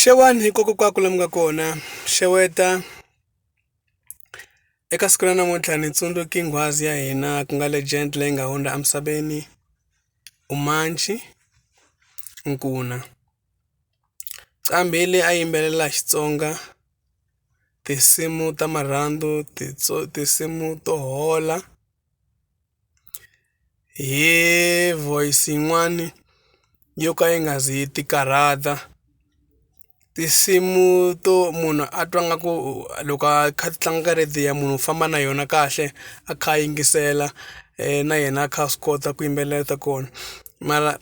Xewani hikokwako laha mi nga kona xeweta eka siku ra namuntlha ni tsundzuki nghwazi ya hina ku nga legend leyi nga hundza emisaveni Umanji nkuna Qambhi leyi a yimbelela Xitsonga tinsimu ta marhandzu tinsimu to hola hi voice yin'wani yo ka yi nga zi ti karhata tinsimu to munhu a twa nga ku loko a kha ti tlanga radiyo munhu u famba na yona kahle a kha a yingisela na yena a kha a swi kota ku yimbelela ta kona mara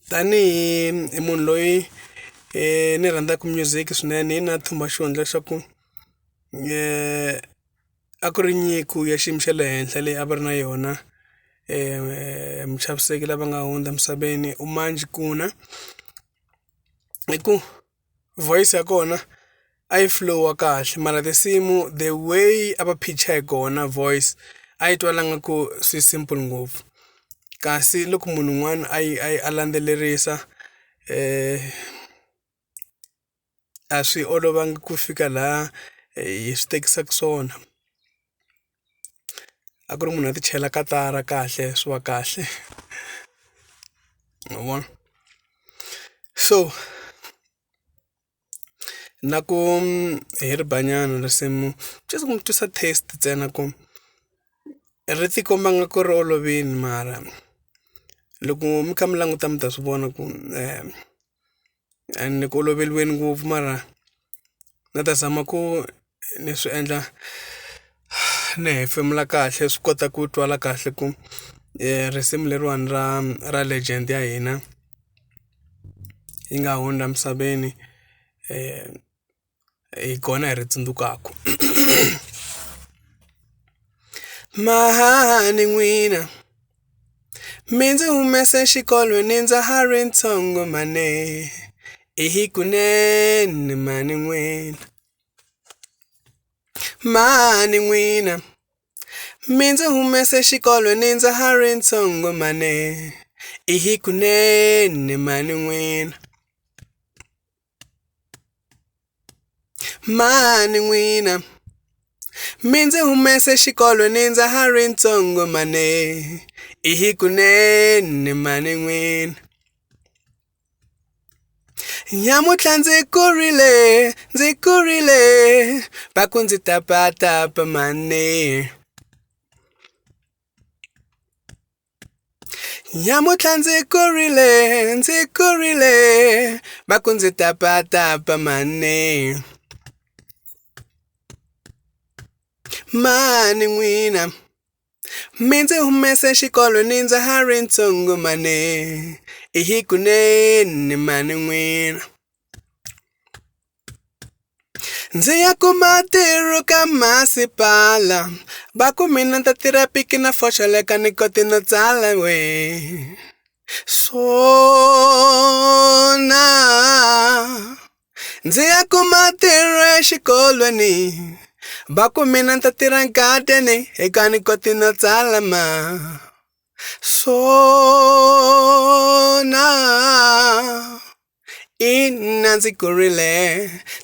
tanihi munhu loyi ni rhandzaka music swinene hi na thumba xihundla xa ku a ku ri nyiko ya xiyimo xa le henhla leyi a va ri na yona muchaviseki lava nga hundza emisaveni Umanji kuna hi ku voice ya kona a yi flow kahle mara tinsimu the way a va pitcha hi kona voice a yi twalanga ku swi simple ngopfu kasi loko munhu un'wana a landzelerisa a swi olovangi ku fika laha hi swi tekisaka swona a ku ri munhu a ti chela katara kahle swi va kahle ma vona so na ku hi ri banyana risimu just ku mi twisa taste ntsena ku ri tikomba nga ku ri olovini mara loko mi kha mi languta mi ta swi vona ku ni ku oloveliweni ngopfu mara na ta zama ku ni swi endla ni hefemula kahle swi kota ku twala kahle ku risimu leriwani ra legend ya hina yi nga hundza emisaveni hi kona hi ri tsundzukaka mahani n'wina mi ndzi humese xikolweni ndza ha ri ntsongo mane i hi kunene mani n'wina mani n'wina mi ndzi humese xikolweni ndza ha ri ntsongo mane i hi kunene mani n'wina mani n'wina mi ndzi humese xikolweni ndza ha ri ntsongo mane i hi kunene mani n'wina nyamuntlha ndzi kurile va ku ndzi tapatapa mane nyamuntlha ndzi kurile va ku ndzi tapatapa mane mani n'wina mi ndzi humese xikolweni ndza ha ri ntsongo mane i hi kunene mani n'wina ndzi ya kuma ntirho ka masipala va ku mina ta tirha piki na foxeleka ni koti no tsala we swona ndzi ya kuma ntirho exikolweni va ku mina ta tirha nkateni eka ni koti no tsala ma swona ina ndzi kurile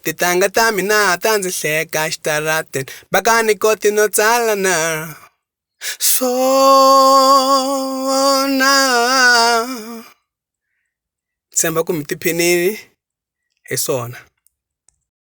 titanga ta mina ta ndzi hleka xitarateni va ka ni koti no tsala na swona tshemba ku mi tiphinini hi swona.